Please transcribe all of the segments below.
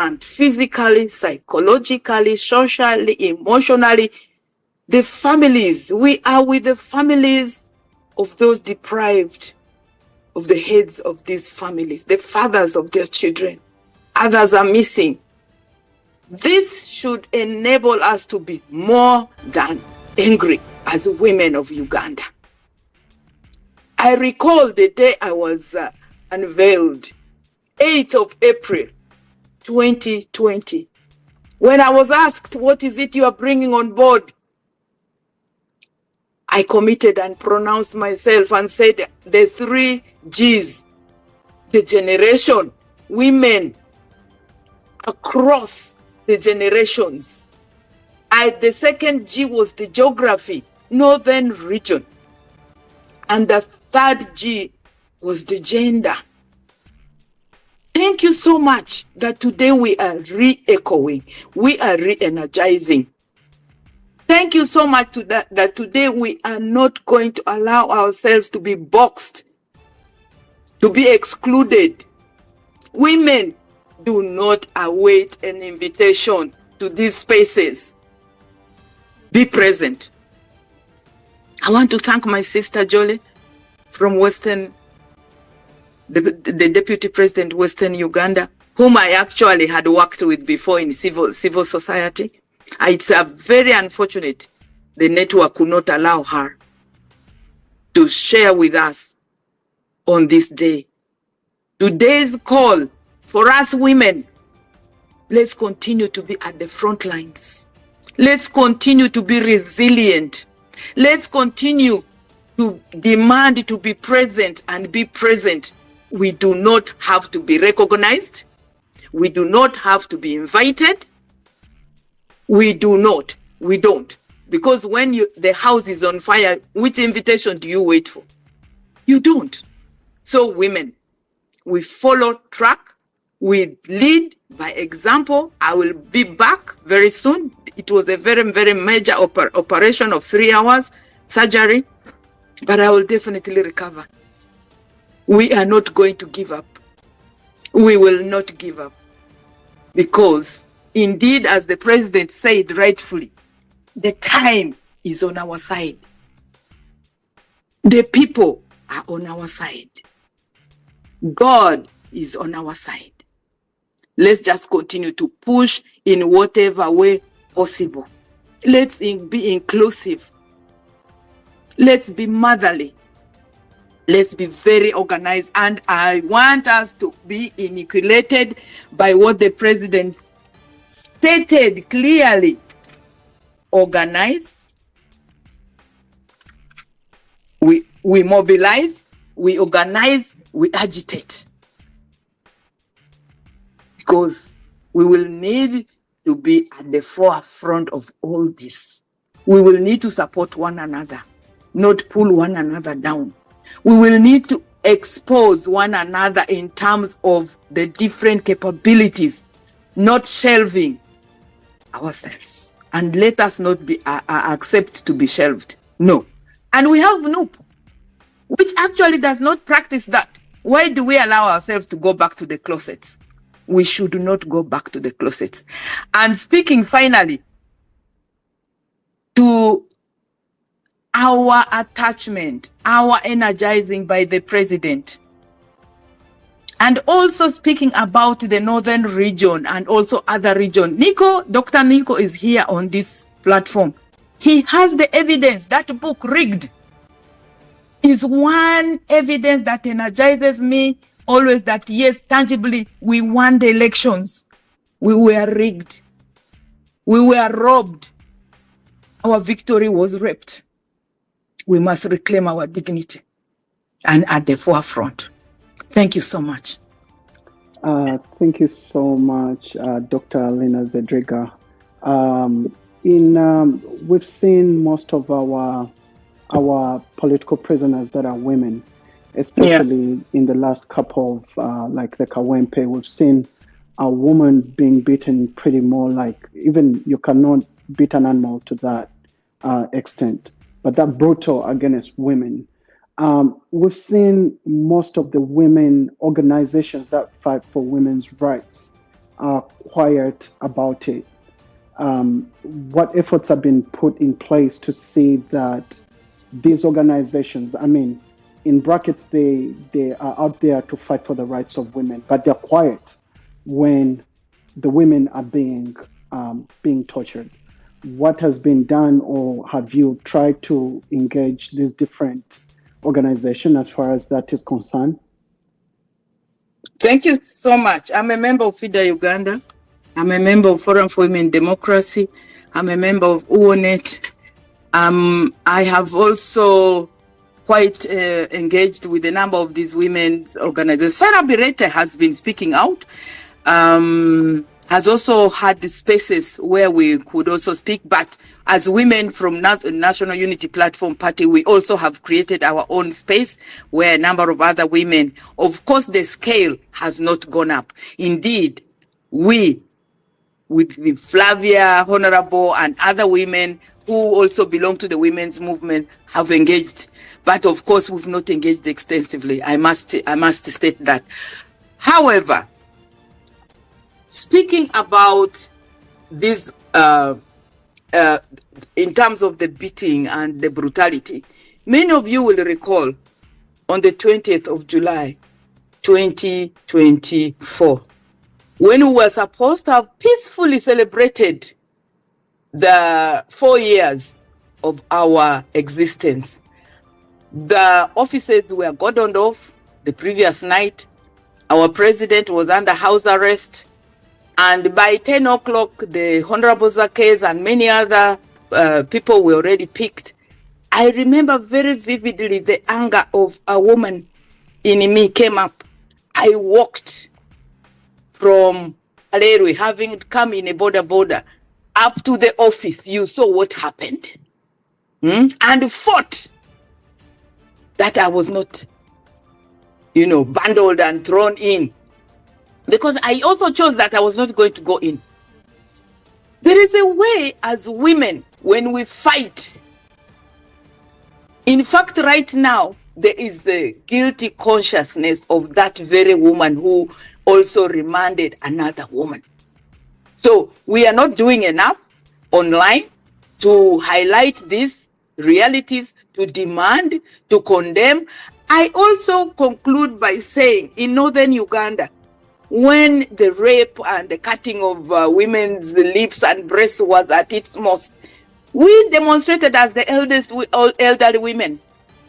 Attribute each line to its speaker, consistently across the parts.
Speaker 1: and physically, psychologically, socially, emotionally. The families, we are with the families of those deprived of the heads of these families, the fathers of their children. Others are missing. This should enable us to be more than angry as women of Uganda. I recall the day I was unveiled, 8th of April, 2020, when I was asked, what is it you are bringing on board? I committed and pronounced myself and said the 3 G's, the generation, women across the generations. The second G was the geography, northern region. And the third G was the gender. Thank you so much that today we are re-echoing, we are re-energizing. Thank you so much to that today we are not going to allow ourselves to be boxed, to be excluded. Women do not await an invitation to these spaces. Be present. I want to thank my sister Jolie from Western, the Deputy President, Western Uganda, whom I actually had worked with before in civil society. It's very unfortunate the network could not allow her to share with us on this day. Today's call for us women, let's continue to be at the front lines. Let's continue to be resilient. Let's continue to demand to be present and be present. We do not have to be recognized. We do not have to be invited. We don't. Because when the house is on fire, which invitation do you wait for? You don't. So women, we follow track. We lead by example. I will be back very soon. It was a very, very major operation of 3 hours, surgery, but I will definitely recover. We are not going to give up. We will not give up. Because indeed, as the president said rightfully, the time is on our side. The people are on our side. God is on our side. Let's just continue to push in whatever way possible. Let's be inclusive. Let's be motherly. Let's be very organized. And I want us to be inoculated by what the president stated clearly. Organize. We mobilize. We organize. We agitate. Because we will need to be at the forefront of all this. We will need to support one another, not pull one another down. We will need to expose one another in terms of the different capabilities, not shelving ourselves. And let us not be accept to be shelved. No. And we have NUP, which actually does not practice that. Why do we allow ourselves to go back to the closets? We should not go back to the closets. And speaking finally to our attachment, our energizing by the president, and also speaking about the northern region and also other region. Dr. Nico is here on this platform. He has the evidence. That book, Rigged, is one evidence that energizes me always, that yes, tangibly, we won the elections. We were rigged. We were robbed. Our victory was raped. We must reclaim our dignity and at the forefront. Thank you so much.
Speaker 2: Thank you so much, Dr. Lena Zedriga. We've seen most of our political prisoners that are women, especially in the last couple of, like the Kawempe. We've seen a woman being beaten pretty more, like even you cannot beat an animal to that extent, but that brutal against women. We've seen most of the women organizations that fight for women's rights are quiet about it. What efforts have been put in place to see that these organizations, I mean, in brackets, they are out there to fight for the rights of women, but they're quiet when the women are being tortured. What has been done, or have you tried to engage these different organizations as far as that is concerned?
Speaker 1: Thank you so much. I'm a member of FIDA Uganda. I'm a member of Forum for Women Democracy. I'm a member of UONET. I have also quite engaged with a number of these women's organizations. Sarah Birete has been speaking out, has also had the spaces where we could also speak, but as women from National Unity Platform Party, we also have created our own space where a number of other women, of course the scale has not gone up. Indeed, we, with the Flavia, Honorable, and other women who also belong to the women's movement, have engaged. But of course, we've not engaged extensively. I must state that. However, speaking about this, in terms of the beating and the brutality, many of you will recall on the 20th of July, 2024, when we were supposed to have peacefully celebrated the 4 years of our existence. The offices were cordoned off the previous night. Our president was under house arrest. And by 10 o'clock, the Honorable Zakes and many other people were already picked. I remember very vividly the anger of a woman in me came up. I walked from Alerwe, having come in a border, up to the office. You saw what happened. And fought that I was not, bundled and thrown in. Because I also chose that I was not going to go in. There is a way as women when we fight. In fact, right now, there is a guilty consciousness of that very woman who also remanded another woman. So we are not doing enough online to highlight these realities, to demand, to condemn. I also conclude by saying in northern Uganda, when the rape and the cutting of women's lips and breasts was at its most, we demonstrated as the elderly women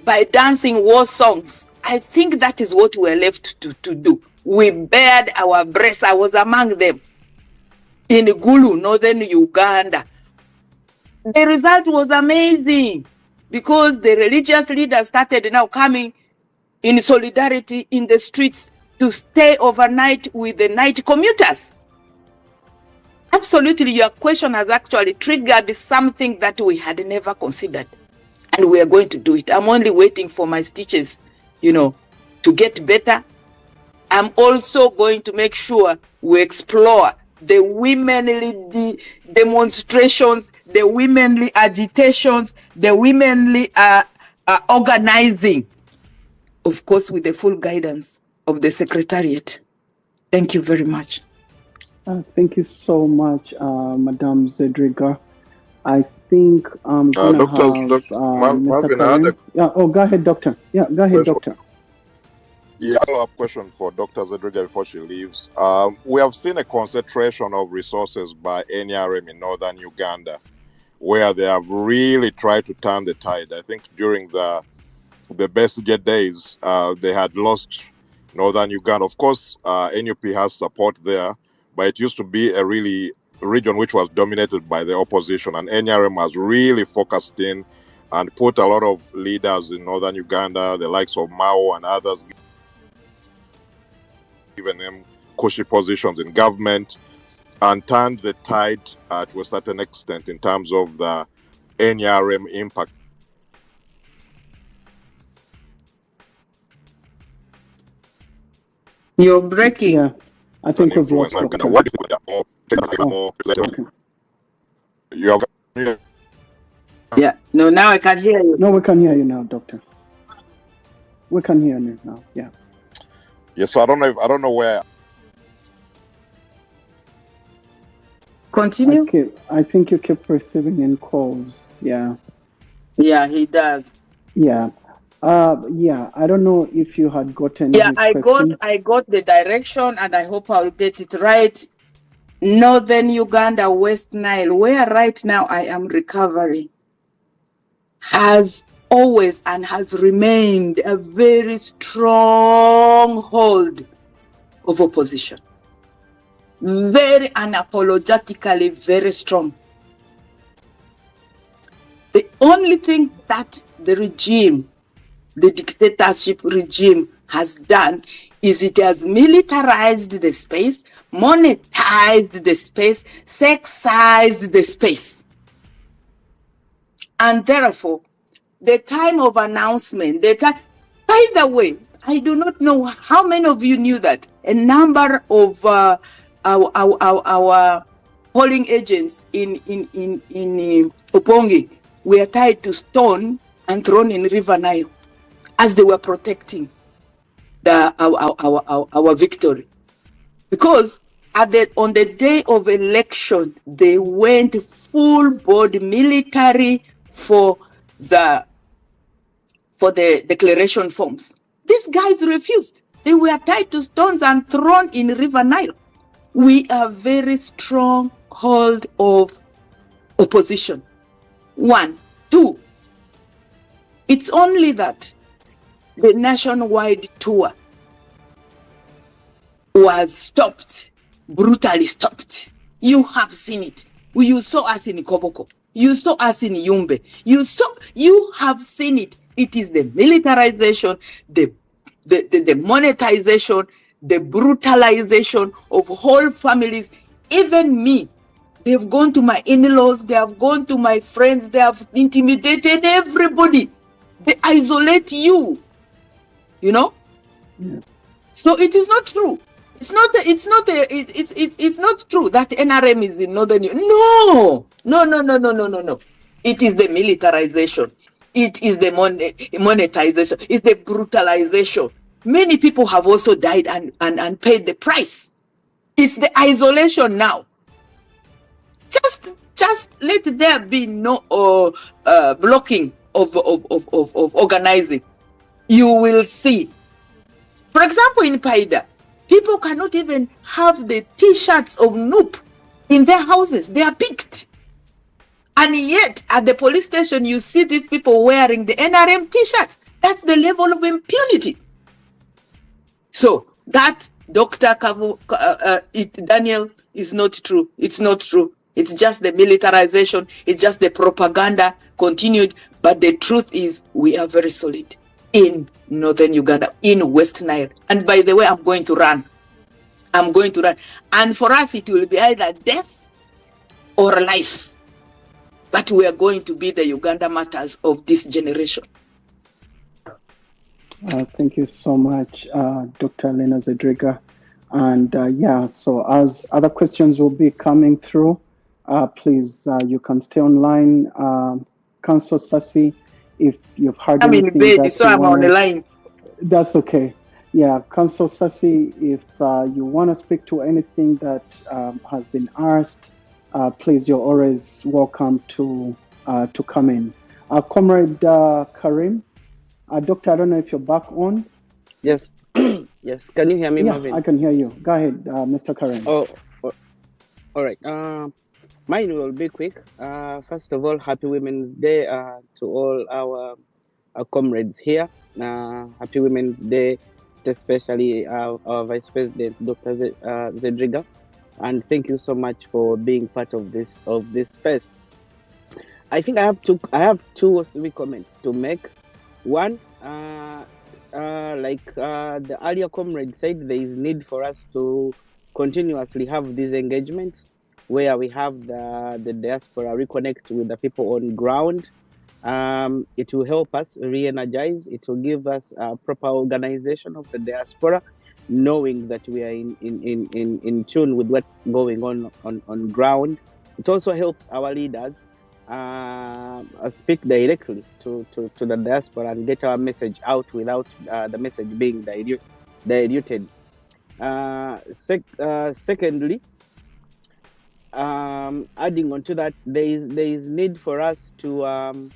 Speaker 1: by dancing war songs. I think that is what we're left to do. We bared our breasts. I was among them in Gulu, northern Uganda. The result was amazing because the religious leaders started now coming in solidarity in the streets to stay overnight with the night commuters. Absolutely, your question has actually triggered something that we had never considered. And we are going to do it. I'm only waiting for my stitches, to get better. I'm also going to make sure we explore the womenly demonstrations, the womenly agitations, the womenly organizing, of course, with the full guidance of the Secretariat. Thank you very much.
Speaker 2: Thank you so much, Madam Zedriga. I think I'm going to have Mr. Karen. Go ahead, Doctor. Yeah, go ahead, Doctor.
Speaker 3: Yeah, I have a question for Dr. Zedriga before she leaves. We have seen a concentration of resources by NRM in northern Uganda, where they have really tried to turn the tide. I think during the Besigye days, they had lost northern Uganda. Of course, NUP has support there, but it used to be a really region which was dominated by the opposition, and NRM has really focused in and put a lot of leaders in northern Uganda, the likes of Mao and others, given them cushy positions in government, and turned the tide to a certain extent in terms of the NRM impact.
Speaker 1: You're breaking.
Speaker 2: Yeah, I think we've lost Doctor.
Speaker 3: What do you have?
Speaker 1: Yeah, no, now I can hear you.
Speaker 2: No, we can hear you now, Doctor. We can hear you now. Yeah.
Speaker 3: Yes, I don't know where
Speaker 1: Continue.
Speaker 2: I think you keep receiving in calls. Yeah.
Speaker 1: Yeah, he does.
Speaker 2: Yeah. Yeah. I don't know if you had gotten
Speaker 1: Yeah,
Speaker 2: his question.
Speaker 1: I got the direction, and I hope I'll get it right. Northern Uganda, West Nile, where right now I am recovering, has always and has remained a very strong hold of opposition. Very unapologetically very strong. The only thing that the regime, the dictatorship regime, has done is it has militarized the space, monetized the space, sexized the space. And therefore, the time of announcement, by the way, I do not know how many of you knew that a number of our polling agents in Upongi were tied to stone and thrown in River Nile as they were protecting our victory. Because on the day of election, they went full body military for the declaration forms. These guys refused. They were tied to stones and thrown in River Nile. We are very strong hold of opposition. 1, 2. It's only that the nationwide tour was stopped, brutally stopped. You have seen it. You saw us in Koboko. You saw us in Yumbe. You have seen it. It is the militarization, the monetization, the brutalization of whole families. Even me, they've gone to my in-laws, they have gone to my friends, they have intimidated everybody. They isolate you, you know?
Speaker 2: Yeah.
Speaker 1: So it is not true. It's not true that NRM is in Northern Uganda. No. It is the militarization. It is the monetization. It's the brutalization. Many people have also died and paid the price. It's the isolation now. Just let there be no blocking of organizing. You will see. For example, in Paida, people cannot even have the T-shirts of Noop in their houses. They are picked. And yet, at the police station, you see these people wearing the NRM T-shirts. That's the level of impunity. So, that Dr. Daniel is not true. It's not true. It's just the militarization. It's just the propaganda continued. But the truth is, we are very solid in Northern Uganda, in West Nile. And by the way, I'm going to run. And for us, it will be either death or life. But we are going to be the Uganda martyrs of this generation.
Speaker 2: Thank you so much, Dr. Lena Zedriga. And yeah, so as other questions will be coming through, please, you can stay online. Council Sassi, if you've heard
Speaker 1: I'm
Speaker 2: anything
Speaker 1: in bed, so I'm on the line.
Speaker 2: That's okay. Yeah, Council Sassi, if you want to speak to anything that has been asked, please, you're always welcome to come in. Comrade Karim, Doctor, I don't know if you're back on.
Speaker 4: Yes. Yes. Can you hear me,
Speaker 2: Yeah,
Speaker 4: Marvin?
Speaker 2: I can hear you. Go ahead, Mr. Karim.
Speaker 4: Oh, all right. Mine will be quick. First of all, happy Women's Day to all our comrades here. Happy Women's Day, especially our Vice President, Dr. Zedriga, and thank you so much for being part of this space. I think I have two or three comments to make. One, like the earlier comrade said, there is need for us to continuously have these engagements where we have the diaspora reconnect with the people on ground. It will help us re-energize. It will give us a proper organization of the diaspora, knowing that we are in tune with what's going on ground. It also helps our leaders speak directly to the diaspora and get our message out without the message being diluted. Secondly, adding on to that, there is need for us to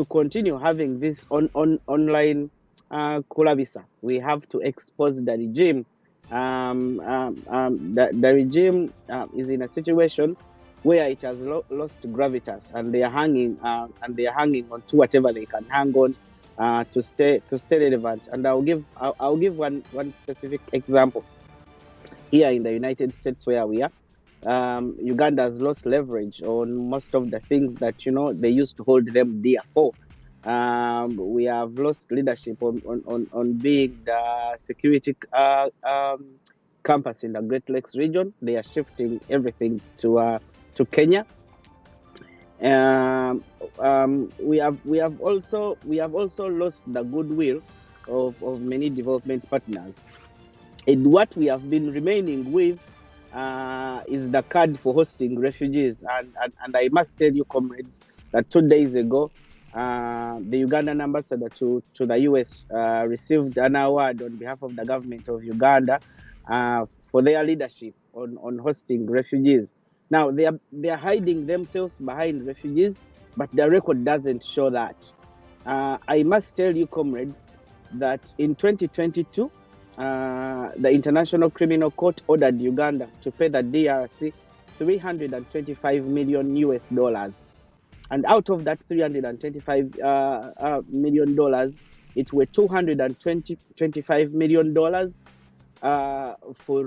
Speaker 4: continue having this online kulabisa. We have to expose the regime. The regime is in a situation where it has lost gravitas, and they are hanging on to whatever they can hang on to stay relevant. And I'll give one specific example. Here in the United States, where we are, Uganda has lost leverage on most of the things that they used to hold them dear for. We have lost leadership on being the security campus in the Great Lakes region. They are shifting everything to Kenya. We have also lost the goodwill of many development partners. And what we have been remaining with is the card for hosting refugees. And I must tell you, comrades, that 2 days ago, the Ugandan ambassador to the US received an award on behalf of the government of Uganda for their leadership on hosting refugees. Now, they are hiding themselves behind refugees, but the record doesn't show that. I must tell you, comrades, that in 2022, the International Criminal Court ordered Uganda to pay the DRC $325 million US. And out of that $325 million, it were $225 million for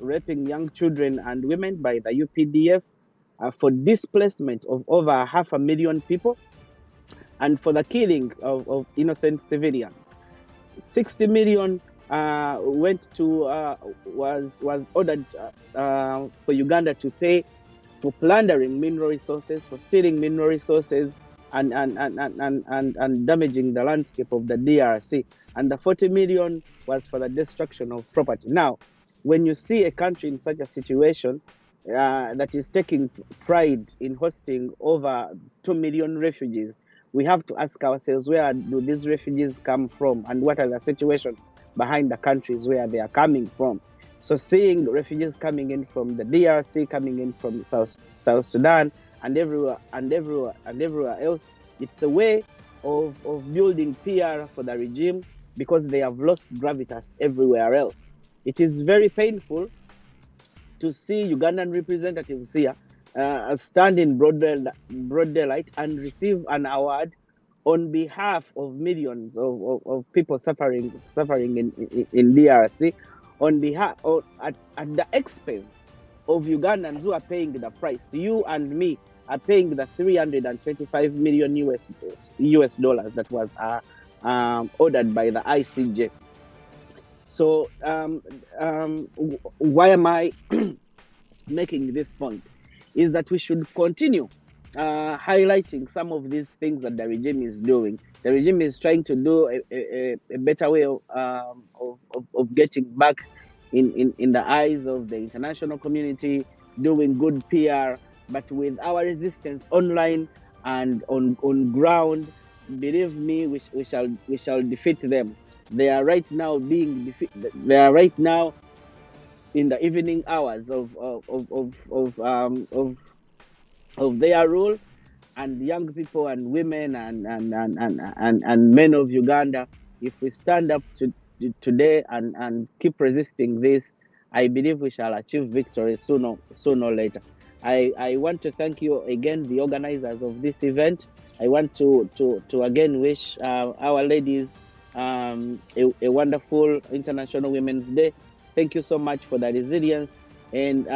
Speaker 4: raping young children and women by the UPDF, for displacement of over 500,000 people, and for the killing of innocent civilians. 60 million was ordered for Uganda to pay for plundering mineral resources, for stealing mineral resources, and damaging the landscape of the DRC. And the 40 million was for the destruction of property. Now, when you see a country in such a situation that is taking pride in hosting over 2 million refugees, we have to ask ourselves, where do these refugees come from, and what are the situations behind the countries where they are coming from? So seeing refugees coming in from the DRC, coming in from South Sudan, and everywhere else, it's a way of building PR for the regime, because they have lost gravitas everywhere else. It is very painful to see Ugandan representatives here stand in broad daylight and receive an award on behalf of millions of people suffering in DRC, on behalf at the expense of Ugandans who are paying the price. You and me are paying the $325 million US that was ordered by the ICJ. So why am I making this point? Is that we should continue highlighting some of these things that the regime is doing. The regime is trying to do a better way of getting back in the eyes of the international community, doing good PR. But with our resistance online and on ground, believe me, we shall defeat them. They are right now being defeated. They are right now in the evening hours of their rule, and young people and women and men of Uganda, if we stand up today and keep resisting this, I believe we shall achieve victory sooner or later. I want to thank you again, the organizers of this event. I want to again wish our ladies a wonderful International Women's Day. Thank you so much for the resilience, and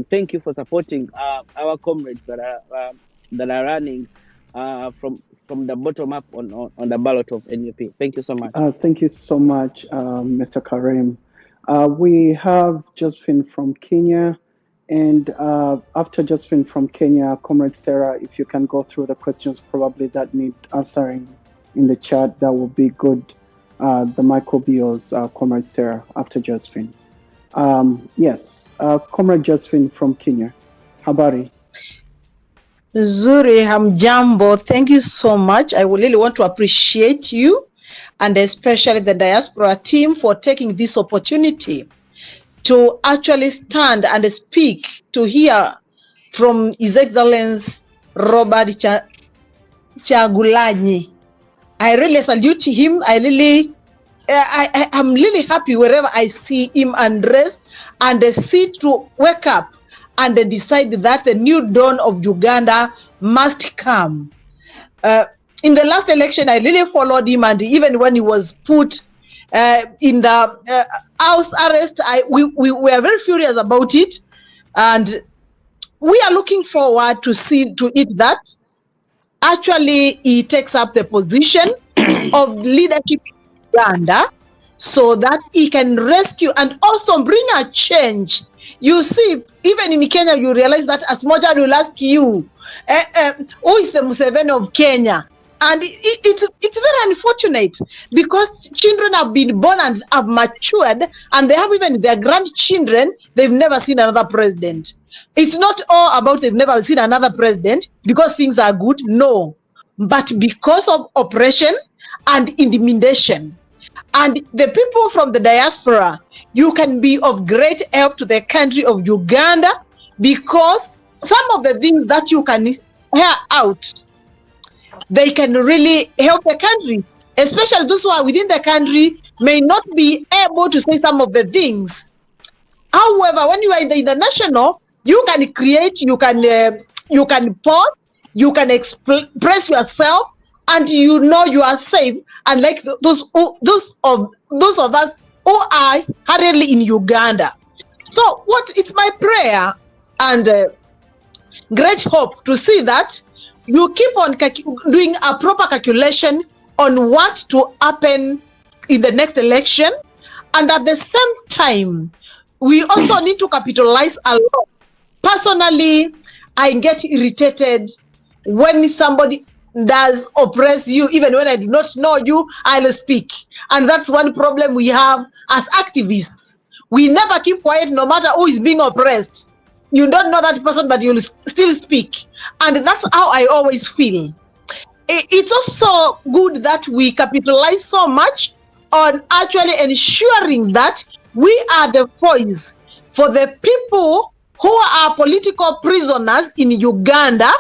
Speaker 4: thank you for supporting our comrades that are running from the bottom up on the ballot of NUP. Thank you so much.
Speaker 2: Thank you so much, Mr. Karim. We have Josephine from Kenya, and after Josephine from Kenya, Comrade Sarah, if you can go through the questions probably that need answering in the chat, that would be good. The mic will be yours, Comrade Sarah, after Josephine. Yes, Comrade Josephine from Kenya. Habari.
Speaker 5: Zuri, hamjambo. Thank you so much. I would really want to appreciate you, and especially the Diaspora team, for taking this opportunity to actually stand and speak, to hear from His Excellency Robert Chagulanyi. I really salute him. I'm really happy wherever I see him address and see to wake up and decide that the new dawn of Uganda must come. In the last election, I really followed him, and even when he was put in the house arrest, we were very furious about it, and we are looking forward to see to it that actually he takes up the position of leadership in Uganda, so that he can rescue and also bring a change. You see, even in Kenya, you realize that as much as will ask you, who is the Museveni of Kenya? And it's very unfortunate, because children have been born and have matured, and they have even their grandchildren, they've never seen another president. It's not all about they've never seen another president because things are good, no. But because of oppression and intimidation. And the people from the diaspora, you can be of great help to the country of Uganda, because some of the things that you can hear out, they can really help the country, especially those who are within the country may not be able to say some of the things. However, when you are in the international, you can create, you can post, you can express yourself, and you know you are safe. And like those of us who are currently in Uganda. So it's my prayer and great hope to see that you keep on doing a proper calculation on what to happen in the next election, and at the same time, we also need to capitalize a lot. Personally, I get irritated when somebody does oppress you. Even when I do not know you, I'll speak. And that's one problem we have as activists. We never keep quiet no matter who is being oppressed. You don't know that person, but you'll still speak. And that's how I always feel. It's also good that we capitalize so much on actually ensuring that we are the voice for the people who are political prisoners in Uganda,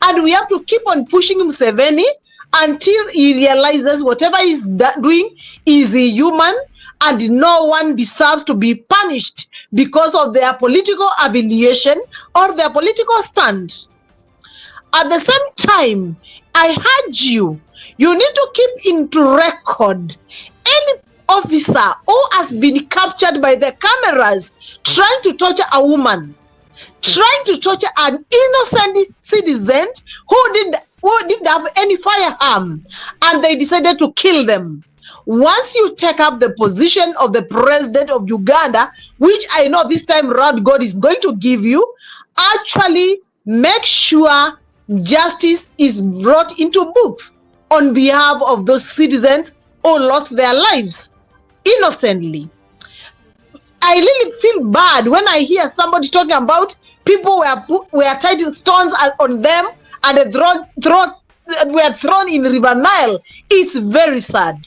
Speaker 5: and we have to keep on pushing Museveni until he realizes whatever he's doing is human, and no one deserves to be punished because of their political affiliation or their political stand. At the same time, I urge you, you need to keep into record any officer who has been captured by the cameras trying to torture a woman, trying to torture an innocent citizen who didn't have any firearm, and they decided to kill them. Once you take up the position of the president of Uganda, which I know this time around God is going to give you, actually make sure justice is brought into books on behalf of those citizens who lost their lives innocently. I really feel bad when I hear somebody talking about people were tied in stones on them and were thrown in River Nile. It's very sad.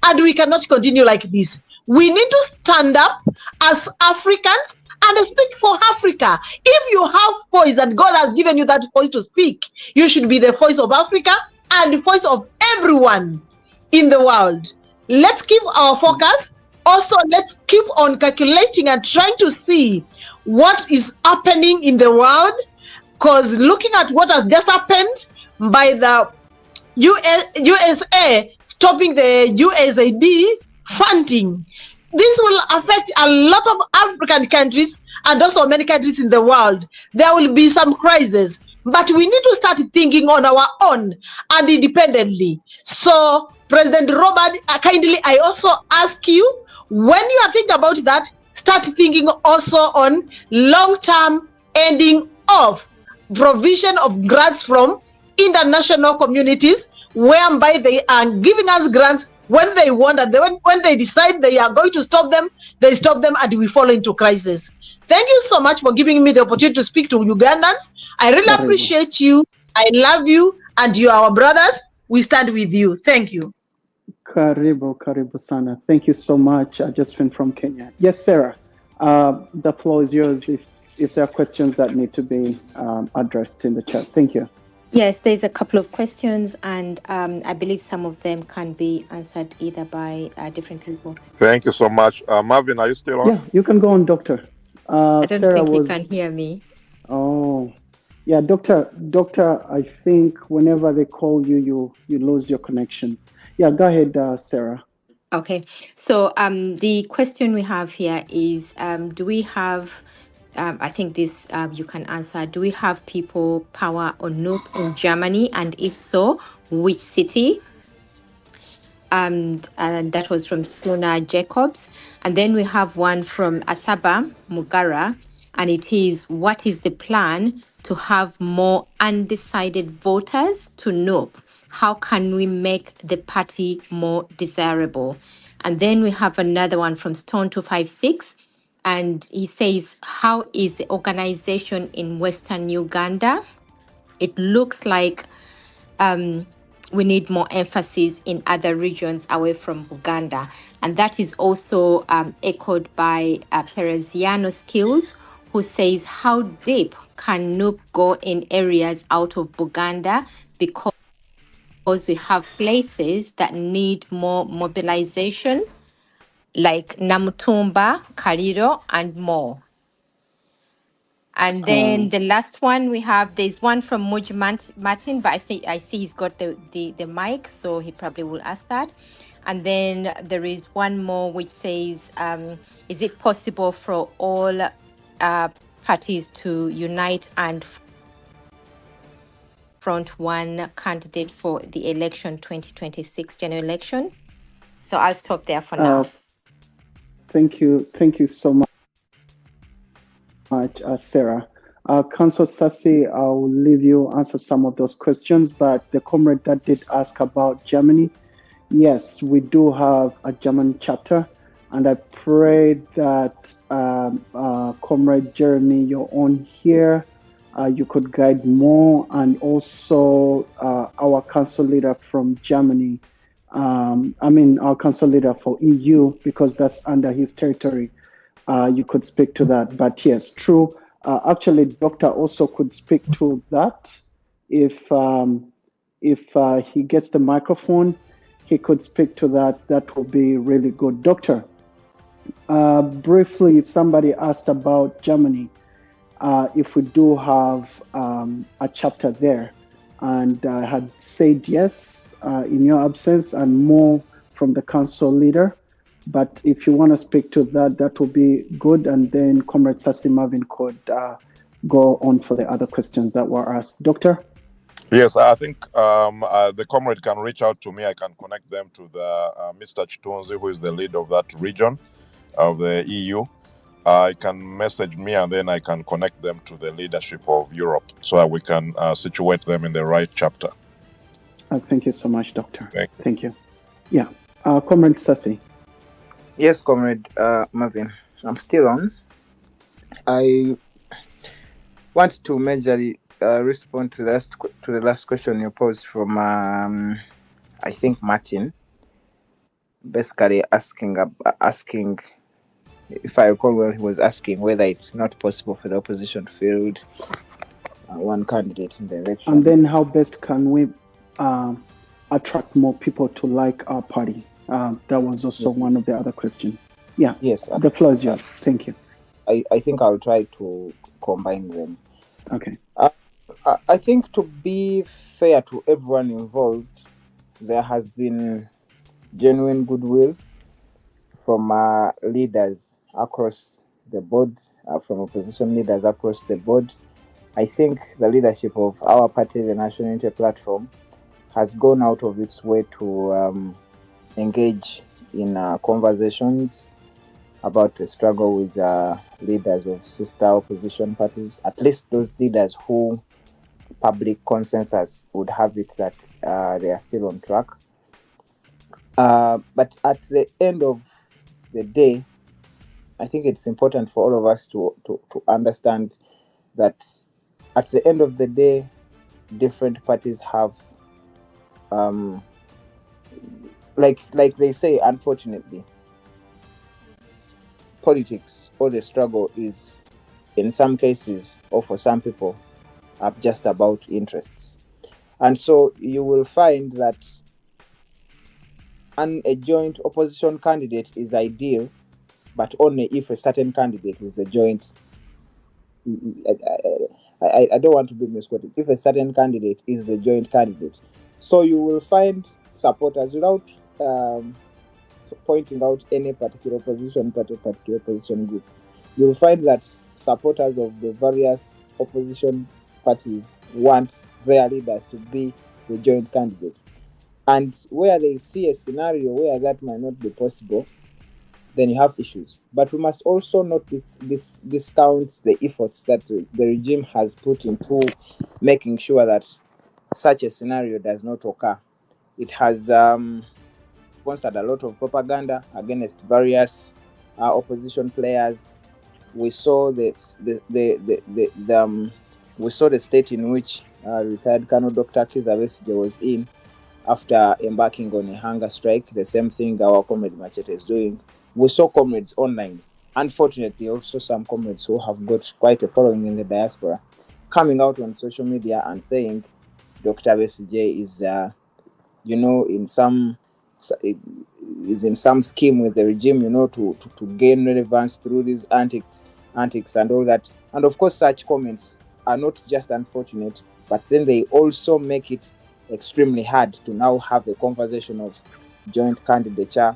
Speaker 5: And we cannot continue like this. We need to stand up as Africans and speak for Africa. If you have voice and God has given you that voice to speak, you should be the voice of Africa and the voice of everyone in the world. Let's keep our focus. Also, let's keep on calculating and trying to see what is happening in the world, because looking at what has just happened by the USA stopping the USAID funding, this will affect a lot of African countries and also many countries in the world. There will be some crises, but we need to start thinking on our own and independently. So, President Robert, kindly, I also ask you, when you are thinking about that, start thinking also on long-term ending of provision of grants from international communities, whereby they are giving us grants when they want, and when they decide they are going to stop them, they stop them, and we fall into crisis. Thank you so much for giving me the opportunity to speak to Ugandans. I really appreciate you. I love you, and you are our brothers. We stand with you. Thank you.
Speaker 2: Karibu sana. Thank you so much, Josephine from Kenya. Yes, Sarah. The floor is yours if there are questions that need to be addressed in the chat. Thank you.
Speaker 6: Yes, there's a couple of questions, and I believe some of them can be answered either by different people.
Speaker 3: Thank you so much. Marvin, are you still on?
Speaker 2: Yeah, you can go on, Doctor.
Speaker 6: I don't
Speaker 2: Sarah
Speaker 6: think he
Speaker 2: was.
Speaker 6: can hear me.
Speaker 2: Oh, yeah, Doctor. I think whenever they call you, you lose your connection. Yeah, go ahead, Sarah.
Speaker 6: Okay, so the question we have here is, do we have? I think this you can answer. Do we have people power or not in Germany, and if so, which city? And that was from Sona Jacobs. And then we have one from Asaba Mugara, and it is, what is the plan to have more undecided voters to know? How can we make the party more desirable? And then we have another one from Stone 256, and he says, how is the organization in Western Uganda? It looks like we need more emphasis in other regions away from Uganda. And that is also echoed by Pereziano Skills, who says, how deep can NUP go in areas out of Buganda, because we have places that need more mobilization, like Namutumba, Kaliro, and more. And then the last one we have, there's one from Muj Martin, but I see he's got the mic, so he probably will ask that. And then there is one more which says, is it possible for all parties to unite and front one candidate for the election 2026 general election? So I'll stop there for now.
Speaker 2: Thank you so much, Sarah. Councillor Sassi, I'll leave you answer some of those questions, but the comrade that did ask about Germany, yes, we do have a German chapter, and I pray that Comrade Jeremy, you're on here, you could guide more, and also our council leader from Germany, our council leader for EU, because that's under his territory. You could speak to that. But yes, true. Actually, Doctor also could speak to that. If he gets the microphone, he could speak to that. That will be really good. Doctor, briefly, somebody asked about Germany. If we do have a chapter there, and I had said yes in your absence, and more from the council leader. But if you want to speak to that, that will be good. And then Comrade Sassi Marvin could go on for the other questions that were asked. Doctor?
Speaker 3: Yes, I think the comrade can reach out to me. I can connect them to the Mr. Chitunzi, who is the lead of that region of the EU. I can message me, and then I can connect them to the leadership of Europe, so that we can situate them in the right chapter.
Speaker 2: Thank you so much, Doctor.
Speaker 3: Thank you.
Speaker 2: Yeah. Comrade Sassi.
Speaker 7: Yes, Comrade Marvin, I'm still on. I want to majorly respond to the last question you posed from, I think, Martin. Basically asking, if I recall well, he was asking whether it's not possible for the opposition to field one candidate in the election.
Speaker 2: And then how best can we attract more people to like our party? That was also one of the other questions. Yeah.
Speaker 7: Yes.
Speaker 2: The floor is yours. Thank you.
Speaker 7: I think I'll try to combine them.
Speaker 2: Okay.
Speaker 7: I think, to be fair to everyone involved, there has been genuine goodwill from leaders across the board, from opposition leaders across the board. I think the leadership of our party, the National Unity Platform, has gone out of its way to engage in conversations about the struggle with leaders of sister opposition parties, at least those leaders who public consensus would have it that they are still on track. But at the end of the day, I think it's important for all of us to understand that at the end of the day, different parties have, like they say, unfortunately, politics or the struggle is, in some cases, or for some people, are just about interests. And so you will find that a joint opposition candidate is ideal, but only if a certain candidate is a joint. I don't want to be misquoted. If a certain candidate is the joint candidate, so you will find supporters without pointing out any particular opposition party, particular opposition group. You will find that supporters of the various opposition parties want their leaders to be the joint candidate. And where they see a scenario where that might not be possible, then you have issues. But we must also not discount the efforts that the regime has put into making sure that such a scenario does not occur. It has sponsored a lot of propaganda against various opposition players. We saw we saw the state in which retired Colonel Dr. Kizza Besigye was in after embarking on a hunger strike. The same thing our comrade Machete is doing. We saw comrades online, unfortunately also some comrades who have got quite a following in the diaspora, coming out on social media and saying Dr. Besigye is in some scheme with the regime, to gain relevance through these antics and all that. And of course, such comments are not just unfortunate, but then they also make it extremely hard to now have a conversation of joint candidature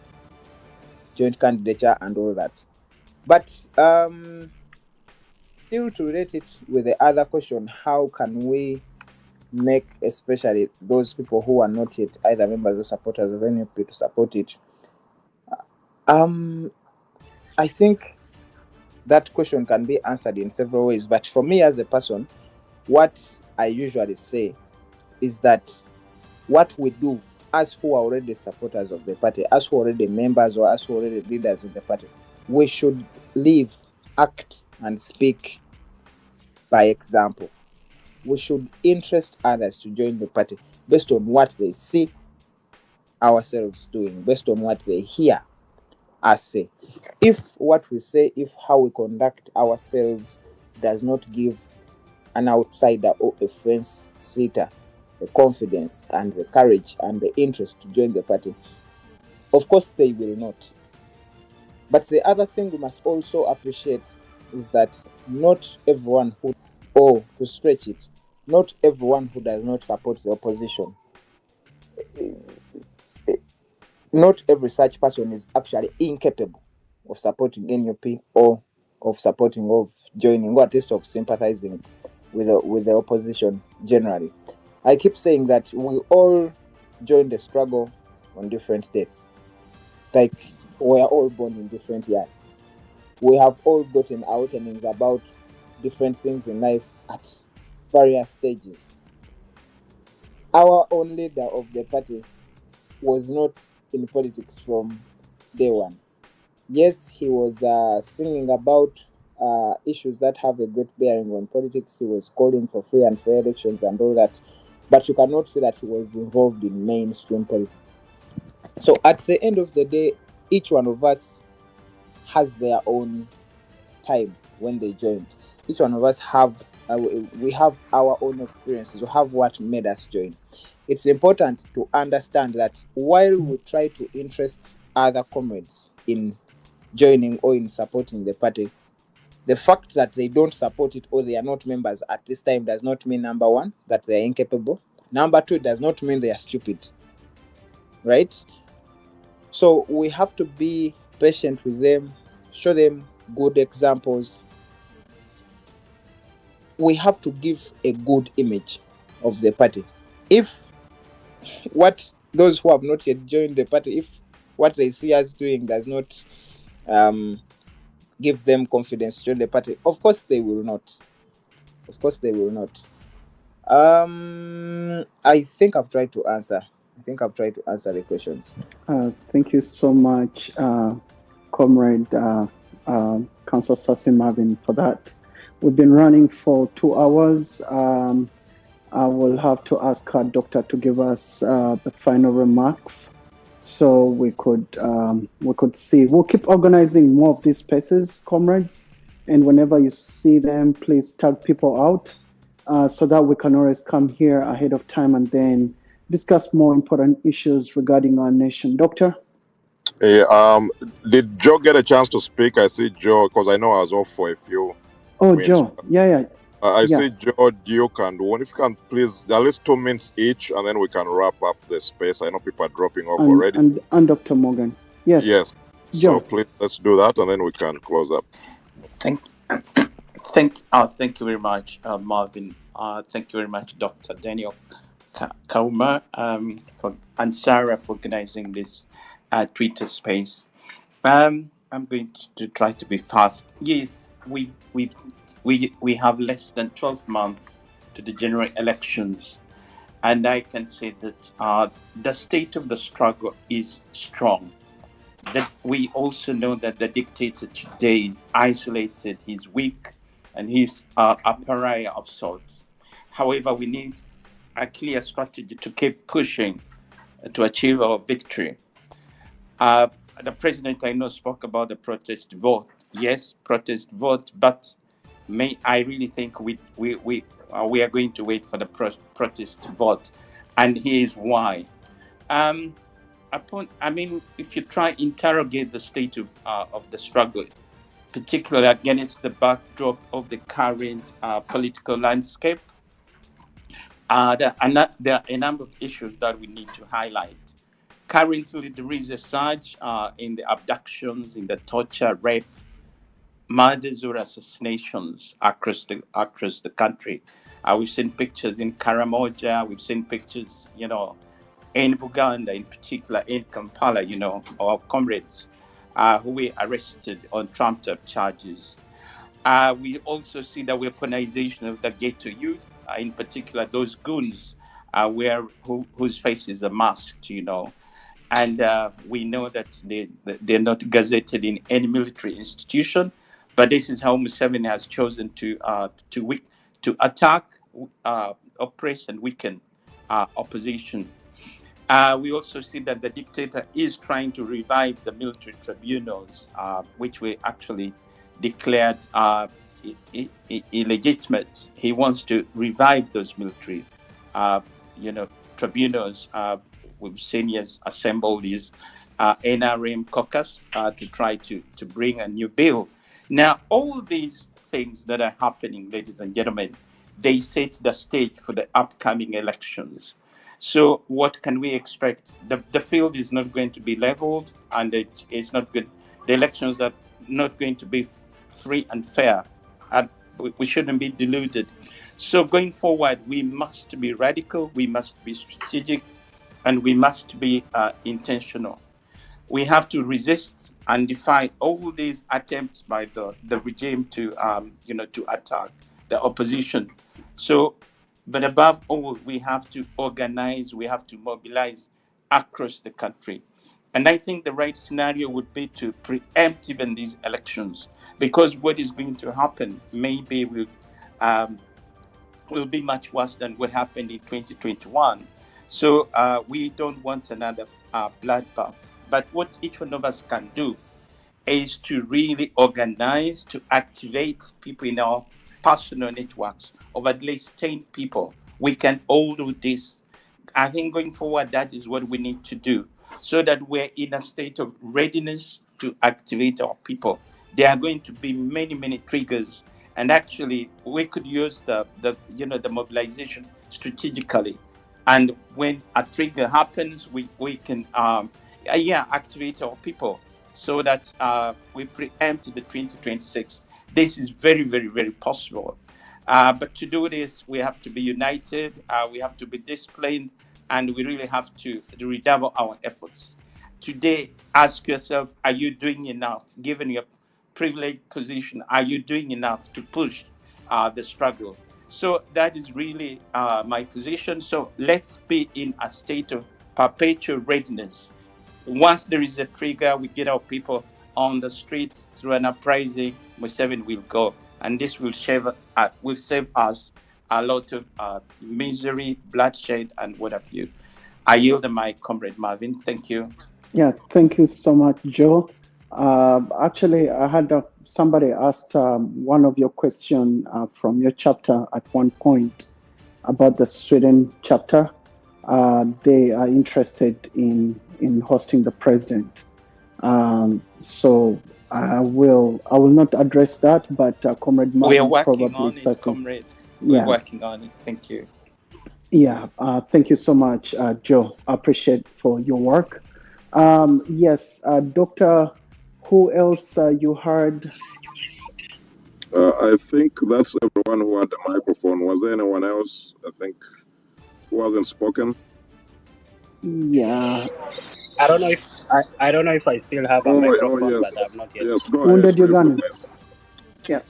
Speaker 7: and all that. But still, to relate it with the other question, how can we make especially those people who are not yet either members or supporters of NUP to support it? I think that question can be answered in several ways. But for me as a person, what I usually say is that what we do, as who are already supporters of the party, as who are already members or as who are already leaders in the party, we should live, act, and speak by example. We should interest others to join the party based on what they see ourselves doing, based on what they hear us say. If what we say, if how we conduct ourselves does not give an outsider or a fence sitter the confidence and the courage and the interest to join the party, of course they will not. But the other thing we must also appreciate is that not everyone who, or to stretch it, not everyone who does not support the opposition, not every such person is actually incapable of supporting NUP or of joining, or at least of sympathizing with the opposition generally. I keep saying that we all join the struggle on different dates. Like, we are all born in different years. We have all gotten awakenings about different things in life at various stages. Our own leader of the party was not in politics from day one. Yes, he was singing about issues that have a great bearing on politics. He was calling for free and fair elections and all that. But you cannot say that he was involved in mainstream politics. So at the end of the day, each one of us has their own time when they joined. Each one of us we have our own experiences. We have what made us join. It's important to understand that while we try to interest other comrades in joining or in supporting the party, the fact that they don't support it or they are not members at this time does not mean, number one, that they are incapable. Number two, it does not mean they are stupid. Right? So we have to be patient with them, show them good examples. We have to give a good image of the party. If what those who have not yet joined the party, if what they see us doing does not give them confidence to join the party, of course they will not. I think I've tried to answer the questions.
Speaker 2: Thank you so much, Comrade Councillor Sassi Marvin, for that. We've been running for 2 hours. I will have to ask our doctor to give us the final remarks so we could see. We'll keep organizing more of these spaces, comrades, and whenever you see them, please tag people out, so that we can always come here ahead of time and then discuss more important issues regarding our nation. Doctor?
Speaker 3: Hey, did Joe get a chance to speak? I see Joe because I know I was off for a few
Speaker 2: Oh,
Speaker 3: minutes.
Speaker 2: Joe. Yeah.
Speaker 3: I
Speaker 2: Yeah.
Speaker 3: see Joe, Duke, and one. If you can please, at least 2 minutes each, and then we can wrap up the space. I know people are dropping off already.
Speaker 2: And Dr. Morgan. Yes.
Speaker 3: Yes.
Speaker 2: Joe.
Speaker 3: So please, let's do that, and then we can close up.
Speaker 8: Thank you very much, Marvin. Thank you very much, Dr. Daniel Kauma, and Sarah for organizing this Twitter space. I'm going to try to be fast. Yes, we have less than 12 months to the general elections, and I can say that the state of the struggle is strong. That we also know that the dictator today is isolated, he's weak, and he's a pariah of sorts. However, we need a clear strategy to keep pushing to achieve our victory. The president, I know, spoke about the protest vote. Yes, protest vote, but I really think we are going to wait for the protest vote, and here's why. If you try interrogate the state of the struggle, particularly against the backdrop of the current political landscape, there are a number of issues that we need to highlight. Currently, there is a surge in the abductions, in the torture, rape, murders, or assassinations across the country. We've seen pictures in Karamoja. We've seen pictures, in Uganda, in particular, in Kampala, our comrades who were arrested on trumped-up charges. We also see the weaponization of the ghetto youth, in particular those goons whose faces are masked, and we know that they're not gazetted in any military institution, but this is how Museveni has chosen to attack, oppress, and weaken opposition. We also see that the dictator is trying to revive the military tribunals, which were actually declared illegitimate. He wants to revive those military, tribunals. We've seen he has assembled his NRM caucus to try to bring a new bill. Now, all these things that are happening, ladies and gentlemen, they set the stage for the upcoming elections. So what can we expect? The field is not going to be leveled, and it's not good. The elections are not going to be free and fair. And we shouldn't be deluded. So going forward, we must be radical, we must be strategic, and we must be intentional. We have to resist and defy all these attempts by the regime to attack the opposition. So, but above all, we have to organize, we have to mobilize across the country. And I think the right scenario would be to preempt even these elections, because what is going to happen maybe will be much worse than what happened in 2021. So we don't want another bloodbath. But what each one of us can do is to really organize, to activate people in our personal networks of at least 10 people. We can all do this. I think going forward, that is what we need to do, so that we're in a state of readiness to activate our people. There are going to be many, many triggers, and actually, we could use the mobilization strategically. And when a trigger happens, we can activate our people, so that we preempt the 2026. This is very, very, very possible. But to do this, we have to be united, we have to be disciplined, and we really have to redouble our efforts. Today, ask yourself, are you doing enough? Given your privileged position, are you doing enough to push the struggle? So that is really my position. So let's be in a state of perpetual readiness. Once there is a trigger, we get our people on the streets through an uprising. Museveni will go, and this will save us a lot of misery, bloodshed, and what have you. I yield to my comrade Marvin. Thank you.
Speaker 2: Yeah, thank you so much, Joe. Actually, I had somebody asked one of your question from your chapter at one point about the Sweden chapter. They are interested in hosting the president. So I will not address that, but Comrade
Speaker 8: We're
Speaker 2: Marvin
Speaker 8: working
Speaker 2: probably
Speaker 8: on it,
Speaker 2: Sasi.
Speaker 8: comrade. We're
Speaker 2: Yeah,
Speaker 8: working on it. Thank you.
Speaker 2: yeah. Thank you so much, Joe. I appreciate for your work. Yes, Doctor. Who else you heard?
Speaker 3: I think that's everyone who had the microphone. Was there anyone else? I think who hasn't spoken.
Speaker 2: Yeah,
Speaker 9: I don't know if I don't know if I still have a microphone, but
Speaker 3: Yes,
Speaker 9: I've not yet.
Speaker 3: yes. Go ahead,
Speaker 2: Wounded
Speaker 3: briefly,
Speaker 2: Ugandan.
Speaker 3: please.
Speaker 2: Yeah.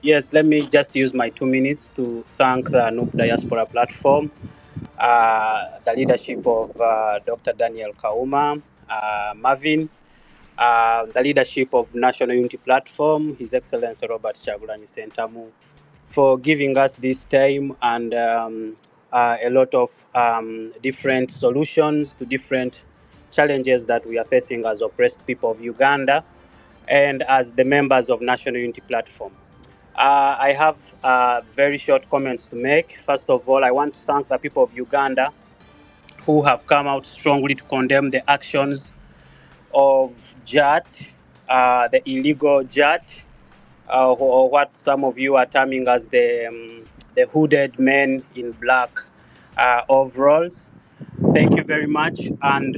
Speaker 9: Yes, let me just use my 2 minutes to thank the Noob Diaspora platform, the leadership of Dr. Daniel Kauma, Marvin, the leadership of National Unity Platform, His Excellency Robert Chagulanyi Sentamu, for giving us this time and a lot of different solutions to different challenges that we are facing as oppressed people of Uganda and as the members of National Unity Platform. I have very short comments to make. First of all, I want to thank the people of Uganda who have come out strongly to condemn the actions of JAT, the illegal JAT, or what some of you are terming as the hooded men in black overalls. Thank you very much, and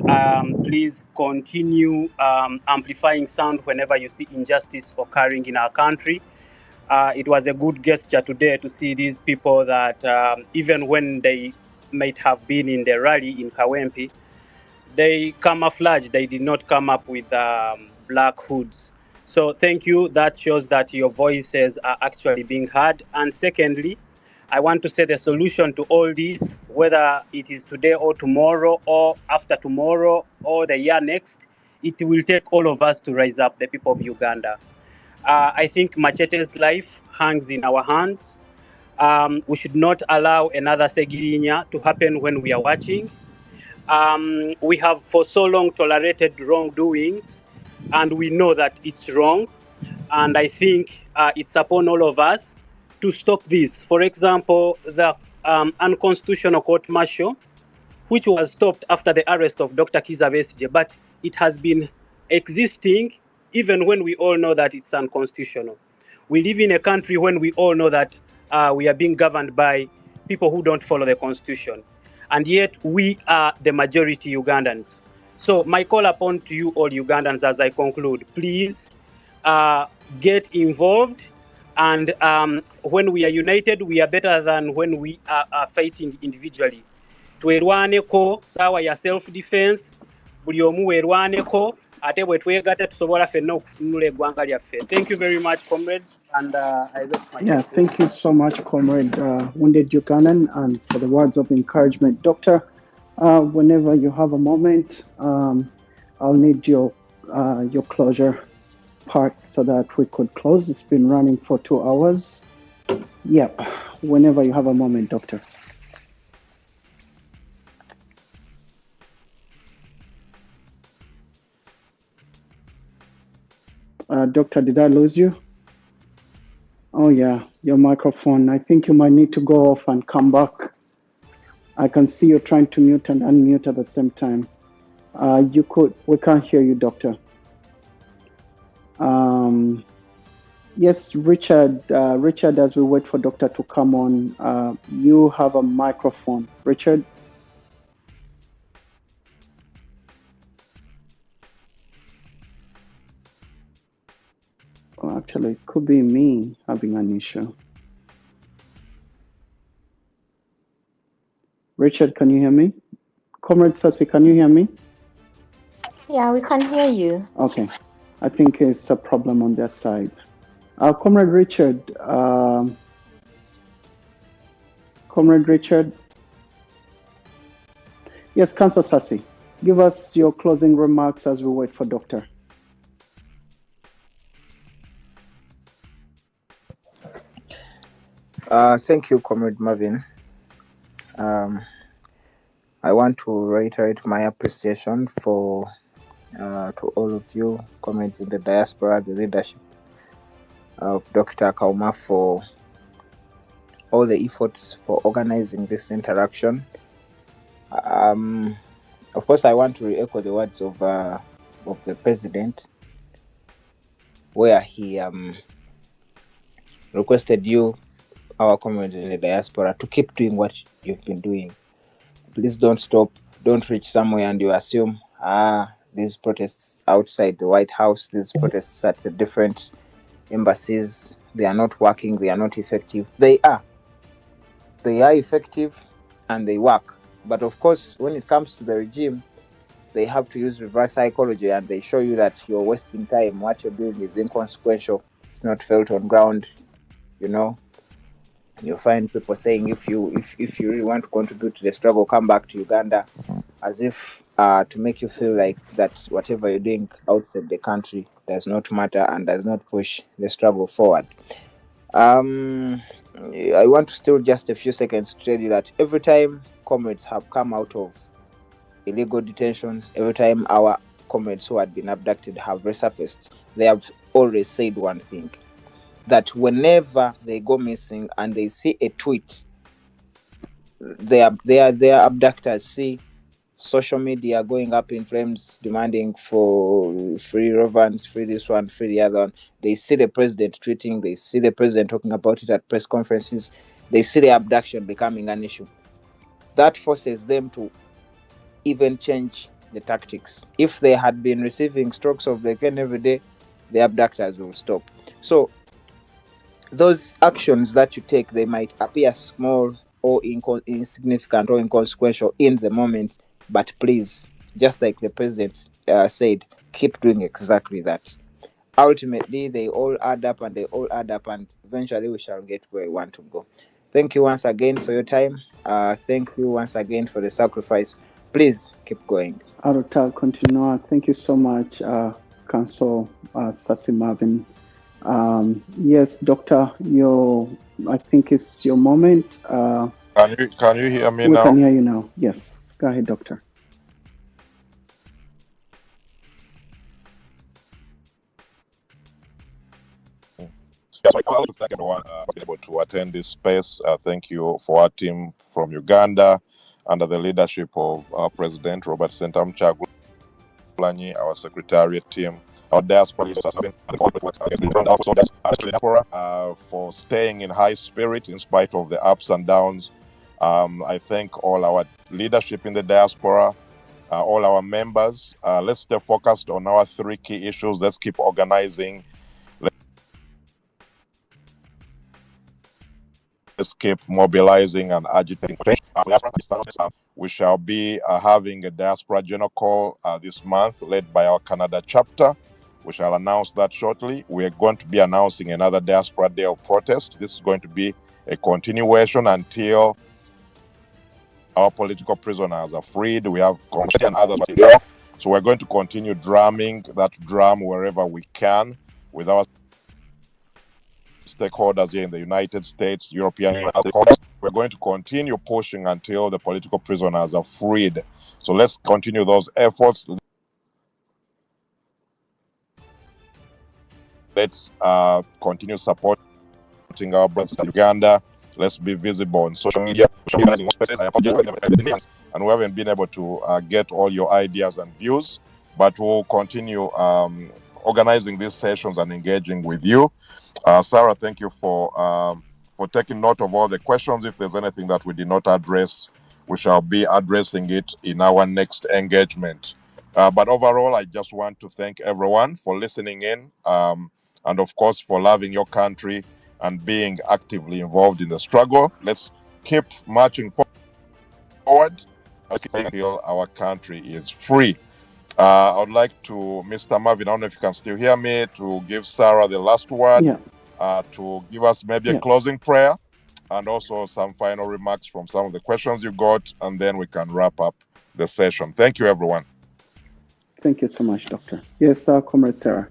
Speaker 9: please continue amplifying sound whenever you see injustice occurring in our country. It was a good gesture today to see these people that even when they might have been in the rally in Kawempe, they camouflaged. They did not come up with black hoods. So thank you. That shows that your voices are actually being heard. And secondly, I want to say the solution to all this, whether it is today or tomorrow or after tomorrow or the year next, it will take all of us to rise up, the people of Uganda. I think Machete's life hangs in our hands. We should not allow another Segirinya to happen when we are watching. We have for so long tolerated wrongdoings, and we know that it's wrong. And I think it's upon all of us to stop this. For example, the unconstitutional court martial, which was stopped after the arrest of Dr. Kizza Besigye, but it has been existing even when we all know that it's unconstitutional. We live in a country when we all know that we are being governed by people who don't follow the constitution. And yet we are the majority Ugandans. So my call upon to you all Ugandans as I conclude, please get involved. And when we are united, we are better than when we are fighting individually. Twerwaneko sawa ya self defense, buli omu werwaneko ate bwe twegatta tusobola ffenna okutunula eggwanga lyaffe. Thank you very much, comrades, and I rest my
Speaker 2: Yeah,
Speaker 9: case. Thank
Speaker 2: thank you so much, Comrade Wounded Ugandan, and for the words of encouragement. Doctor, whenever you have a moment, I'll need your closure part so that we could close. It's been running for 2 hours. Yep, whenever you have a moment, Doctor. Doctor, did I lose you? Oh yeah, your microphone. I think you might need to go off and come back. I can see you trying to mute and unmute at the same time. We can't hear you, Doctor. Yes, Richard. Richard, as we wait for Doctor to come on, you have a microphone. Richard? Oh, actually, it could be me having an issue. Richard, can you hear me? Comrade Sasi, can you hear me?
Speaker 6: Yeah, we can hear you.
Speaker 2: Okay. I think it's a problem on their side. Comrade Richard. Comrade Richard. Yes, Councillor Sasi, give us your closing remarks as we wait for Doctor.
Speaker 7: Thank you, Comrade Marvin. I want to reiterate my appreciation for to all of you, comrades in the diaspora, the leadership of Dr. Kauma for all the efforts for organizing this interaction. Of course, I want to re-echo the words of the president, where he requested you, our comrades in the diaspora, to keep doing what you've been doing. Please don't stop. Don't reach somewhere and you assume, these protests outside the White House, these protests at the different embassies, they are not working, they are not effective. They are effective and they work. But of course, when it comes to the regime, they have to use reverse psychology, and they show you that you're wasting time. What you're doing is inconsequential. It's not felt on ground. You find people saying, if you really want to contribute to the struggle, come back to Uganda, as if to make you feel like that whatever you're doing outside the country does not matter and does not push the struggle forward. I want to steal just a few seconds to tell you that every time comrades have come out of illegal detention, every time our comrades who had been abducted have resurfaced, they have always said one thing, that whenever they go missing and they see a tweet, their abductors see social media going up in flames, demanding for free Rovans, free this one, free the other one. They see the president tweeting, they see the president talking about it at press conferences, they see the abduction becoming an issue. That forces them to even change the tactics. If they had been receiving strokes of the pen every day, the abductors will stop. So those actions that you take, they might appear small or insignificant or inconsequential in the moment, but please, just like the president said, keep doing exactly that. Ultimately, they all add up and eventually we shall get where we want to go. Thank you once again for your time. Thank you once again for the sacrifice. Please keep going.
Speaker 2: Arutal continua. Thank you so much, Council Sasi Marvin. Yes, Doctor, I think it's your moment.
Speaker 3: Can you hear me
Speaker 2: we
Speaker 3: now?
Speaker 2: We can hear you now. Yes. Go ahead, Doctor.
Speaker 3: Yes, I want to thank everyone for being able to attend this space. Thank you for our team from Uganda under the leadership of our President Robert Sentam Chagulanyi, our Secretariat team, our diaspora for staying in high spirit in spite of the ups and downs. I thank all our leadership in the diaspora, all our members. Let's stay focused on our 3 key issues. Let's keep organizing. Let's keep mobilizing and agitating. We shall be having a diaspora general call this month led by our Canada chapter. We shall announce that shortly. We are going to be announcing another diaspora day of protest. This is going to be a continuation until our political prisoners are freed. We have Community and others. So we're going to continue drumming that drum wherever we can with our stakeholders here in the United States, European Union stakeholders. We're going to continue pushing until the political prisoners are freed. So let's continue those efforts. Let's continue supporting our brothers in Uganda. Let's be visible on social media. And we haven't been able to get all your ideas and views, but we'll continue organizing these sessions and engaging with you. Sarah, thank you for taking note of all the questions. If there's anything that we did not address, we shall be addressing it in our next engagement. But overall, I just want to thank everyone for listening in, and of course for loving your country and being actively involved in the struggle. Let's keep marching forward until our country is free. I would like to, Mr. Marvin, I don't know if you can still hear me, to give Sarah the last word, to give us maybe a closing prayer and also some final remarks from some of the questions you got, and then we can wrap up the session. Thank you, everyone.
Speaker 2: Thank you so much, Doctor. Yes, Comrade Sarah.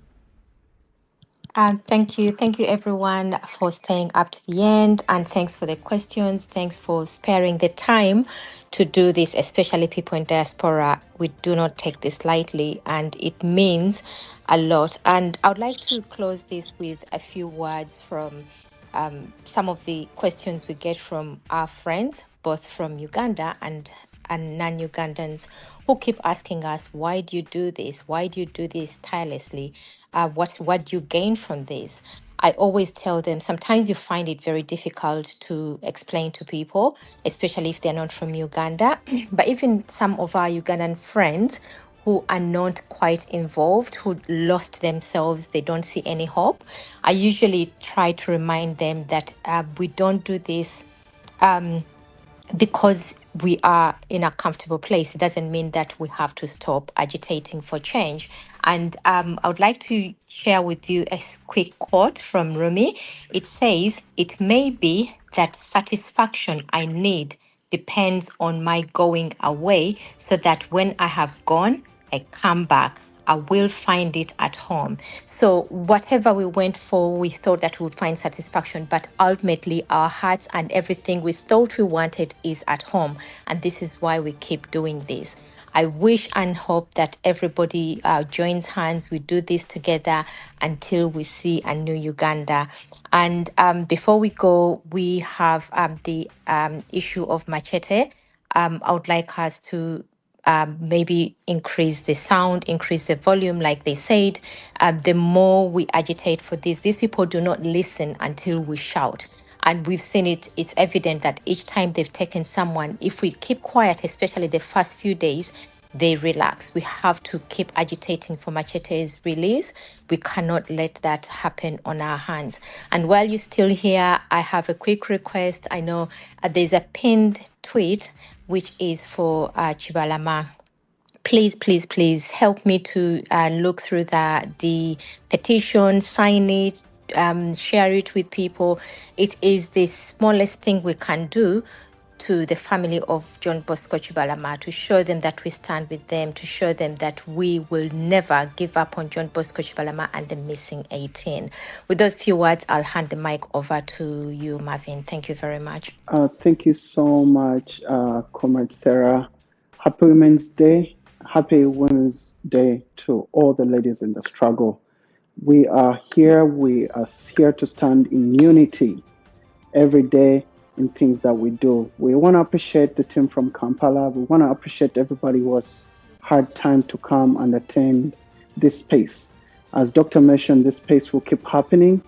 Speaker 6: Thank you. Thank you, everyone, for staying up to the end. And thanks for the questions. Thanks for sparing the time to do this, especially people in diaspora. We do not take this lightly, and it means a lot. And I would like to close this with a few words from some of the questions we get from our friends, both from Uganda and non-Ugandans, who keep asking us, why do you do this? Why do you do this tirelessly? What do you gain from this? I always tell them sometimes you find it very difficult to explain to people, especially if they're not from Uganda. But even some of our Ugandan friends who are not quite involved, who lost themselves, they don't see any hope. I usually try to remind them that we don't do this because we are in a comfortable place. It doesn't mean that we have to stop agitating for change. And I would like to share with you a quick quote from Rumi. It says, "It may be that satisfaction I need depends on my going away, so that when I have gone, I come back. I will find it at home." So, whatever we went for, we thought that we would find satisfaction, but ultimately, our hearts and everything we thought we wanted is at home. And this is why we keep doing this. I wish and hope that everybody joins hands. We do this together until we see a new Uganda. And before we go, we have the issue of machete. I would like us to maybe increase the sound, increase the volume, like they said. The more we agitate for this, these people do not listen until we shout. And we've seen it, it's evident that each time they've taken someone, if we keep quiet, especially the first few days, they relax. We have to keep agitating for Machete's release. We cannot let that happen on our hands. And while you're still here, I have a quick request. I know there's a pinned tweet which is for Chibalama. Please, please, please help me to look through the petition, sign it, share it with people. It is the smallest thing we can do to the family of John Bosco Chibalama, to show them that we stand with them, to show them that we will never give up on John Bosco Chibalama and the missing 18. With those few words, I'll hand the mic over to you, Marvin. Thank you very much.
Speaker 2: Thank you so much, Comrade Sarah. Happy Women's Day. Happy Women's Day to all the ladies in the struggle. We are here. We are here to stand in unity every day in things that we do. We want to appreciate the team from Kampala. We want to appreciate everybody who has had time to come and attend this space. As Dr. mentioned, this space will keep happening.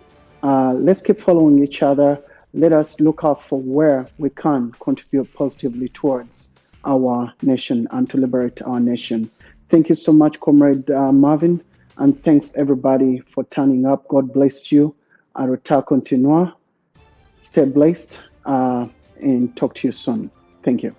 Speaker 2: Let's keep following each other. Let us look out for where we can contribute positively towards our nation and to liberate our nation. Thank you so much, Comrade Marvin, and thanks everybody for turning up. God bless you. Aruta continua. Stay blessed and talk to you soon. Thank you.